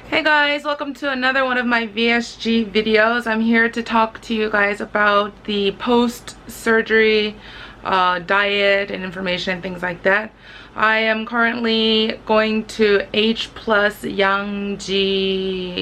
Hey guys, welcome to another one of my VSG videos. I'm here to talk to you guys about the post-surgery diet and information and things like that. I am currently going to H+ Yangji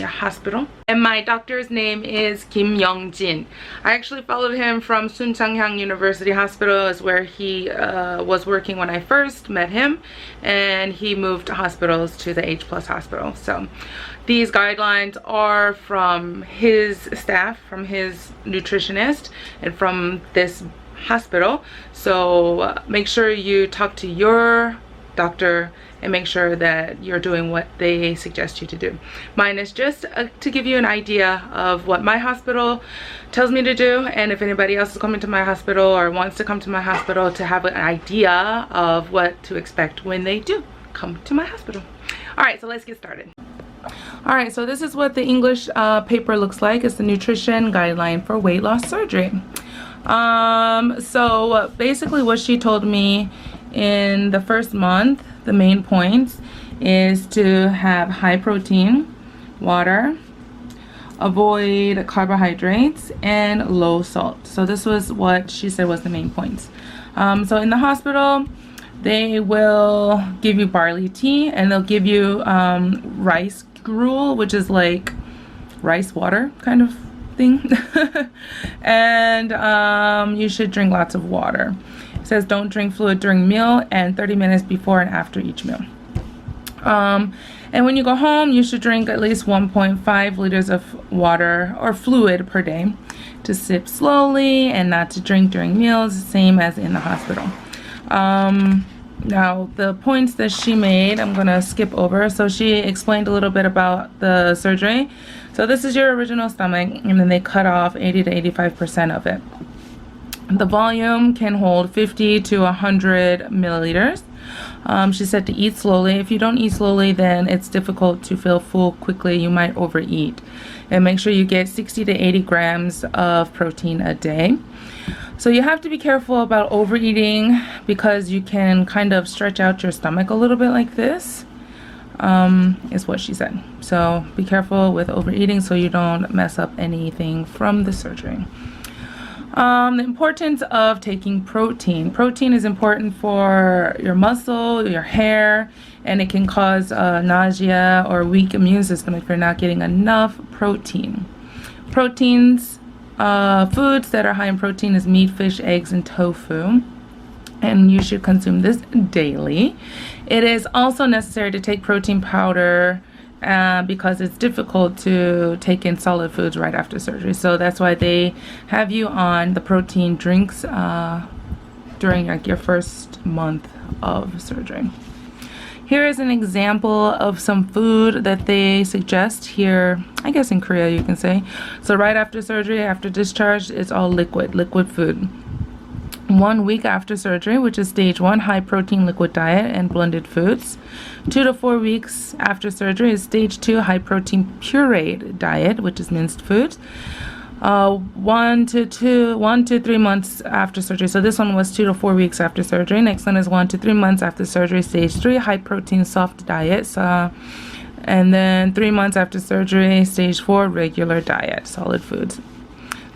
hospital, and my doctor's name is Young Jin. I actually followed him from Suncheongyang University Hospital, is where he was working when I first met him, and he moved hospitals to the H+ hospital. So these guidelines are from his staff, from his nutritionist, and from this hospital. So make sure you talk to your doctor and make sure that you're doing what they suggest you to do. Mine is just to give you an idea of what my hospital tells me to do, and if anybody else is coming to my hospital or wants to come to my hospital, to have an idea of what to expect when they do come to my hospital. All right, so let's get started. All right, so this is what the English paper looks like. It's the nutrition guideline for weight loss surgery. So basically what she told me in the first month, the main points is to have high protein, water, avoid carbohydrates, and low salt. So this was what she said was the main points. So in the hospital, they will give you barley tea, and they'll give you rice gruel, which is like rice water kind of thing. And you should drink lots of water. It says don't drink fluid during meal and 30 minutes before and after each meal. And when you go home, you should drink at least 1.5 liters of water or fluid per day, to sip slowly and not to drink during meals, same as in the hospital. Now the points that she made, I'm gonna skip over. So she explained a little bit about the surgery. So this is your original stomach, and then they cut off 80 to 85% of it. The volume can hold 50 to 100 milliliters. She said to eat slowly. If you don't eat slowly, then it's difficult to feel full quickly. You might overeat. And make sure you get 60 to 80 grams of protein a day. So you have to be careful about overeating, because you can kind of stretch out your stomach a little bit like this, is what she said. So be careful with overeating so you don't mess up anything from the surgery. The importance of taking protein. Protein is important for your muscle, your hair, and it can cause nausea or weak immune system if you're not getting enough protein. Proteins, foods that are high in protein is meat, fish, eggs, and tofu, and you should consume this daily. It is also necessary to take protein powder because it's difficult to take in solid foods right after surgery. So that's why they have you on the protein drinks during like your first month of surgery. Here is an example of some food that they suggest here, I guess in Korea you can say. So right after surgery, after discharge, it's all liquid food. 1 week after surgery, which is stage 1, high protein liquid diet and blended foods. 2 to 4 weeks after surgery is stage 2, high protein pureed diet, which is minced foods. 1 to 3 months after surgery. So this one was 2 to 4 weeks after surgery. Next one is 1 to 3 months after surgery, stage 3, high protein soft diet. And then 3 months after surgery, stage 4, regular diet, solid foods.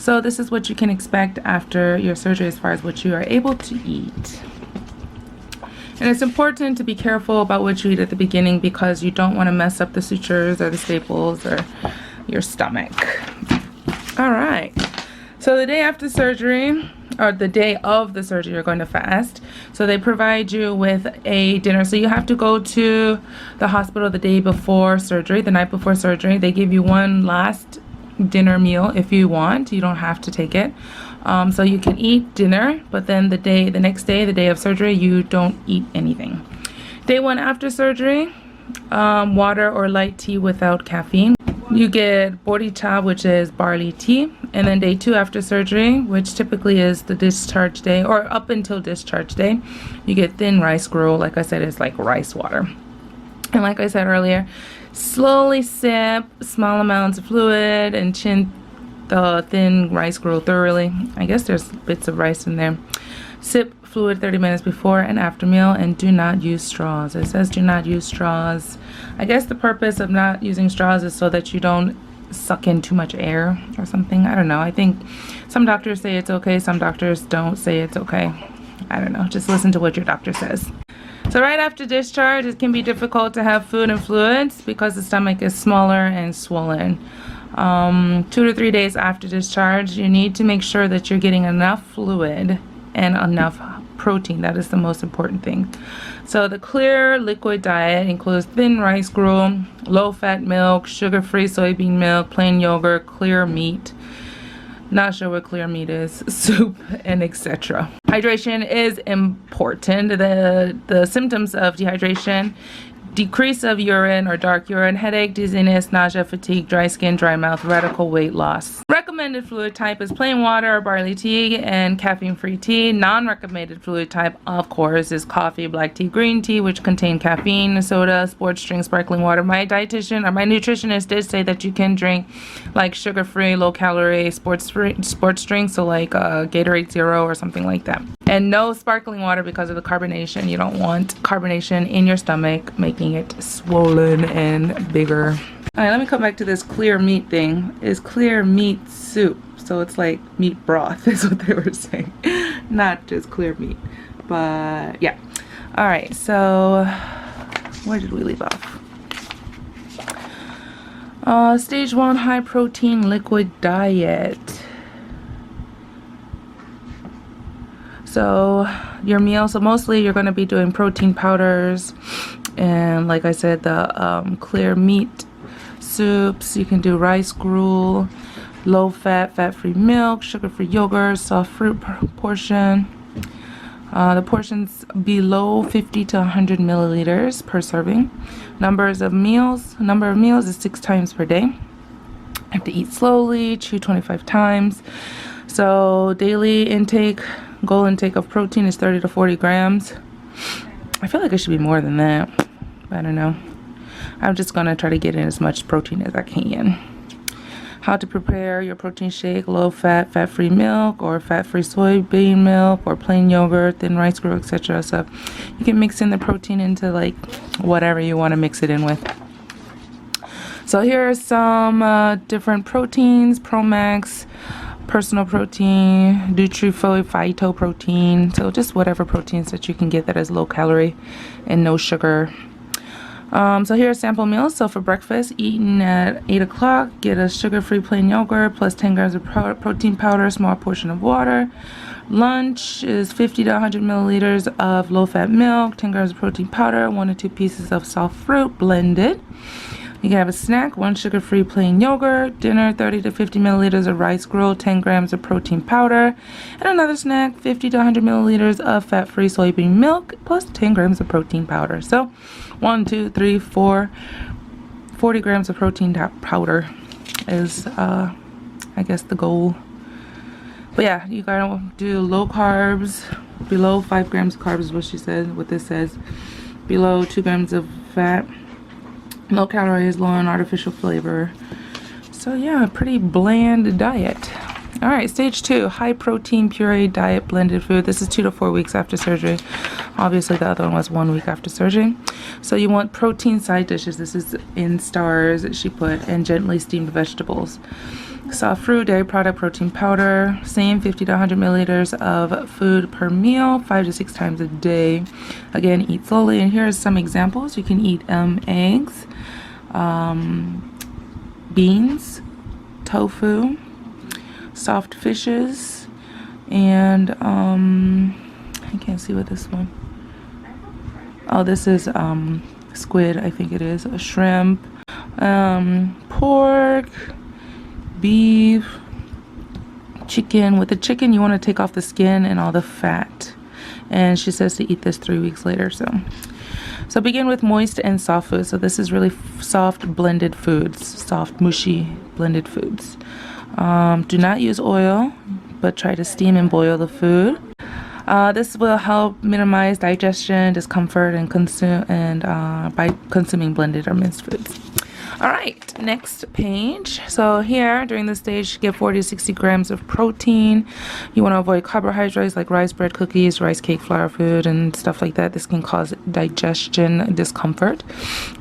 So this is what you can expect after your surgery as far as what you are able to eat. And it's important to be careful about what you eat at the beginning, because you don't want to mess up the sutures or the staples or your stomach. All right, so the day after surgery, or the day of the surgery, you're going to fast. So they provide you with a dinner. So you have to go to the hospital the day before surgery, the night before surgery. They give you one last dinner meal if you want. You don't have to take it. So you can eat dinner, but then the next day, the day of surgery, you don't eat anything. Day 1 after surgery, water or light tea without caffeine. You get boricha, which is barley tea. And then day 2 after surgery, which typically is the discharge day, or up until discharge day, you get thin rice gruel. Like I said, it's like rice water. And like I said earlier, slowly sip small amounts of fluid and chin the thin rice gruel thoroughly. I guess there's bits of rice in there. Sip fluid 30 minutes before and after meal, and do not use straws. It says do not use straws. I guess the purpose of not using straws is so that you don't suck in too much air or something. I don't know. I think some doctors say it's okay, some doctors don't say it's okay. I don't know. Just listen to what your doctor says. So right after discharge, it can be difficult to have food and fluids because the stomach is smaller and swollen. 2 to 3 days after discharge, you need to make sure that you're getting enough fluid and enough protein. That is the most important thing. So the clear liquid diet includes thin rice gruel, low-fat milk, sugar-free soybean milk, plain yogurt, clear meat. Not sure what clear meat is, soup, and etc. Hydration is important. The symptoms of dehydration: decrease of urine or dark urine, headache, dizziness, nausea, fatigue, dry skin, dry mouth, radical weight loss. Recommended fluid type is plain water or barley tea and caffeine-free tea. Non-recommended fluid type, of course, is coffee, black tea, green tea, which contain caffeine, soda, sports drink, sparkling water. My dietitian or my nutritionist did say that you can drink like sugar-free, low-calorie sports drinks, so like Gatorade Zero or something like that. And no sparkling water because of the carbonation. You don't want carbonation in your stomach, making it swollen and bigger. Alright, let me come back to this clear meat thing. It's clear meat soup. So it's like meat broth is what they were saying. Not just clear meat. But yeah. Alright, so where did we leave off? Stage 1 high protein liquid diet. So your meal, so mostly you're going to be doing protein powders and like I said, the clear meat soups. You can do rice gruel, low fat, fat-free milk, sugar-free yogurt, soft fruit portion. The portions below 50 to 100 milliliters per serving. Number of meals is 6 times per day. I have to eat slowly, chew 25 times. So daily intake, goal intake of protein is 30 to 40 grams. I feel like it should be more than that. I don't know. I'm just gonna try to get in as much protein as I can. How to prepare your protein shake: low fat, fat-free milk, or fat-free soybean milk, or plain yogurt, thin rice gruel, etc. So you can mix in the protein into like whatever you want to mix it in with. So here are some different proteins: Promax, personal protein, Nutri-Phyto protein. So just whatever proteins that you can get that is low calorie and no sugar. So here are sample meals. So for breakfast, eaten at 8 o'clock, get a sugar-free plain yogurt plus 10 grams of protein powder, small portion of water. Lunch is 50 to 100 milliliters of low-fat milk, 10 grams of protein powder, 1 to 2 pieces of soft fruit blended. You can have a snack, 1 sugar-free plain yogurt. Dinner, 30 to 50 milliliters of rice gruel, 10 grams of protein powder. And another snack, 50 to 100 milliliters of fat-free soybean milk, plus 10 grams of protein powder. So 1, 2, 3, 4, 40 grams of protein powder is, I guess, the goal. But yeah, you gotta do low carbs, below 5 grams of carbs is what she said, what this says. Below 2 grams of fat. Low calories, low on artificial flavor. So yeah, pretty bland diet. Alright, stage 2, high protein puree diet blended food. This is 2 to 4 weeks after surgery. Obviously the other one was 1 week after surgery. So you want protein side dishes. This is in stars that she put, and gently steamed vegetables. Soft fruit, dairy product, protein powder. Same 50 to 100 milliliters of food per meal, 5 to 6 times a day. Again, eat slowly. And here are some examples. You can eat eggs, beans, tofu, soft fishes, and I can't see what this one. Oh, this is squid, I think it is. A shrimp, pork, beef, chicken. With the chicken, you want to take off the skin and all the fat. And she says to eat this 3 weeks later. So begin with moist and soft foods. So this is really soft blended foods, soft mushy blended foods. Do not use oil, but try to steam and boil the food. This will help minimize digestion, discomfort, and by consuming blended or minced foods. All right, next page. So here, during this stage, get 40 to 60 grams of protein. You want to avoid carbohydrates like rice, bread, cookies, rice cake, flour food, and stuff like that. This can cause digestion discomfort.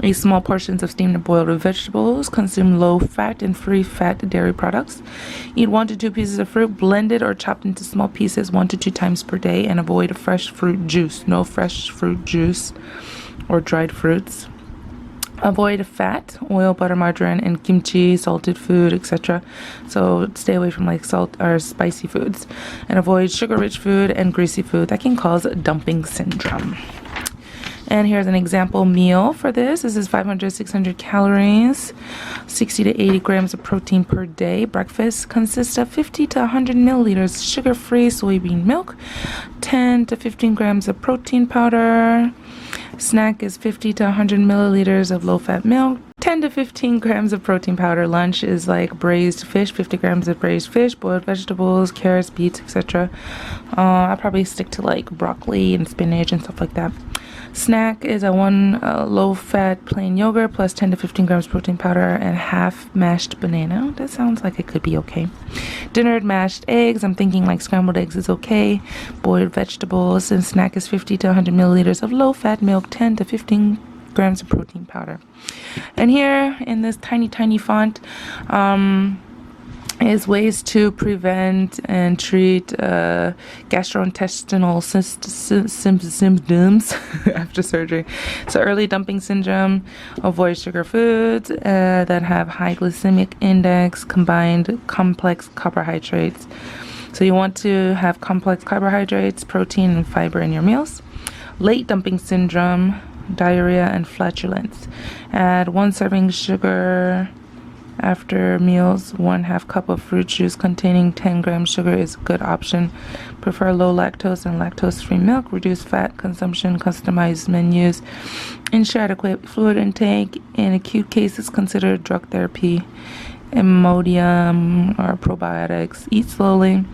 Eat small portions of steamed and boiled vegetables. Consume low-fat and free-fat dairy products. Eat 1 to 2 pieces of fruit, blended or chopped into small pieces 1 to 2 times per day, and avoid fresh fruit juice. No fresh fruit juice or dried fruits. Avoid fat, oil, butter, margarine, and kimchi, salted food, etc. So stay away from like salt or spicy foods. And avoid sugar-rich food and greasy food that can cause dumping syndrome. And here's an example meal for this. This is 500 600 calories, 60 to 80 grams of protein per day. Breakfast consists of 50 to 100 milliliters sugar-free soybean milk, 10 to 15 grams of protein powder. Snack is 50 to 100 milliliters of low-fat milk, 10 to 15 grams of protein powder. Lunch is like braised fish, 50 grams of braised fish, boiled vegetables, carrots, beets, etc. I'll probably stick to like broccoli and spinach and stuff like that. Snack is a 1 low-fat plain yogurt plus 10 to 15 grams protein powder and half mashed banana. That sounds like it could be okay. Dinner, mashed eggs. I'm thinking like scrambled eggs is okay. Boiled vegetables. And snack is 50 to 100 milliliters of low-fat milk, 10 to 15 grams of protein powder. And here in this tiny font, is ways to prevent and treat gastrointestinal symptoms after surgery. So early dumping syndrome, avoid sugar foods that have high glycemic index, combined complex carbohydrates. So you want to have complex carbohydrates, protein, and fiber in your meals. Late dumping syndrome, diarrhea, and flatulence. Add 1 serving sugar after meals. 1/2 cup of fruit juice containing 10 grams sugar is a good option. Prefer low lactose and lactose-free milk. Reduce fat consumption. Customize menus. Ensure adequate fluid intake. In acute cases, consider drug therapy, Imodium, or probiotics. Eat slowly.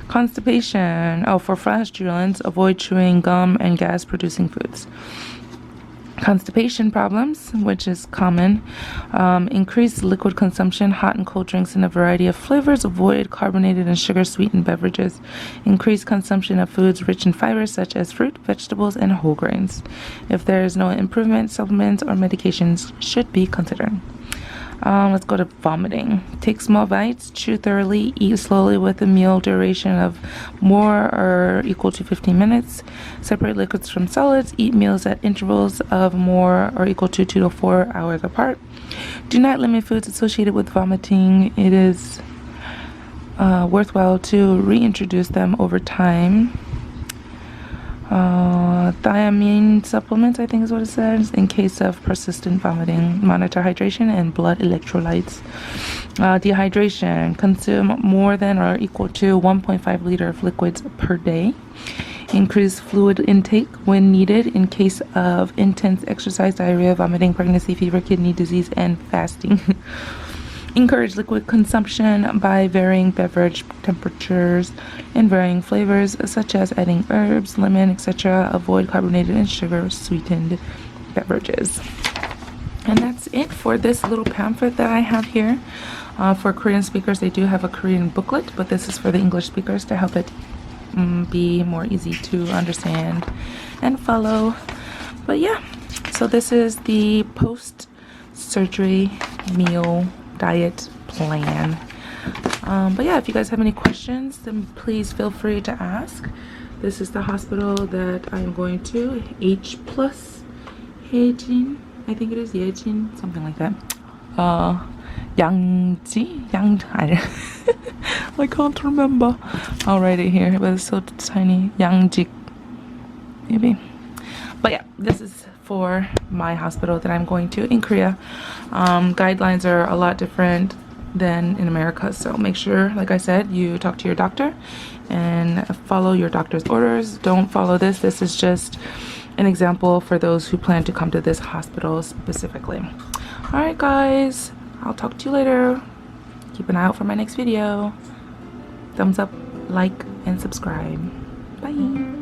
Constipation. For flatulence, avoid chewing gum and gas-producing foods. Constipation problems, which is common. Increase liquid consumption, hot and cold drinks in a variety of flavors. Avoid carbonated and sugar-sweetened beverages. Increase consumption of foods rich in fibers such as fruit, vegetables, and whole grains. If there is no improvement, supplements or medications should be considered. Let's go to vomiting. Take small bites, chew thoroughly, eat slowly with a meal duration of more or equal to 15 minutes. Separate liquids from solids. Eat meals at intervals of more or equal to 2 to 4 hours apart. Do not limit foods associated with vomiting. It is worthwhile to reintroduce them over time. Thiamine supplements, I think is what it says, in case of persistent vomiting. Monitor hydration and blood electrolytes. Dehydration. Consume more than or equal to 1.5 liter of liquids per day. Increase fluid intake when needed in case of intense exercise, diarrhea, vomiting, pregnancy, fever, kidney disease, and fasting. Encourage liquid consumption by varying beverage temperatures and varying flavors, such as adding herbs, lemon, etc. Avoid carbonated and sugar-sweetened beverages. And that's it for this little pamphlet that I have here. For Korean speakers, they do have a Korean booklet, but this is for the English speakers to help it be more easy to understand and follow. But yeah, so this is the post-surgery meal diet plan. But yeah, if you guys have any questions, then please feel free to ask. This is the hospital that I'm going to, H plus Haejin, I think it is Haejin, something like that. Yangji, I can't remember. I'll write it here, but it's so tiny. Yangji, maybe. But yeah, this is for my hospital that I'm going to in Korea. Guidelines are a lot different than in America, so make sure, like I said, you talk to your doctor and follow your doctor's orders. Don't follow this. This is just an example for those who plan to come to this hospital specifically. Alright guys, I'll talk to you later. Keep an eye out for my next video. Thumbs up, like, and subscribe. Bye.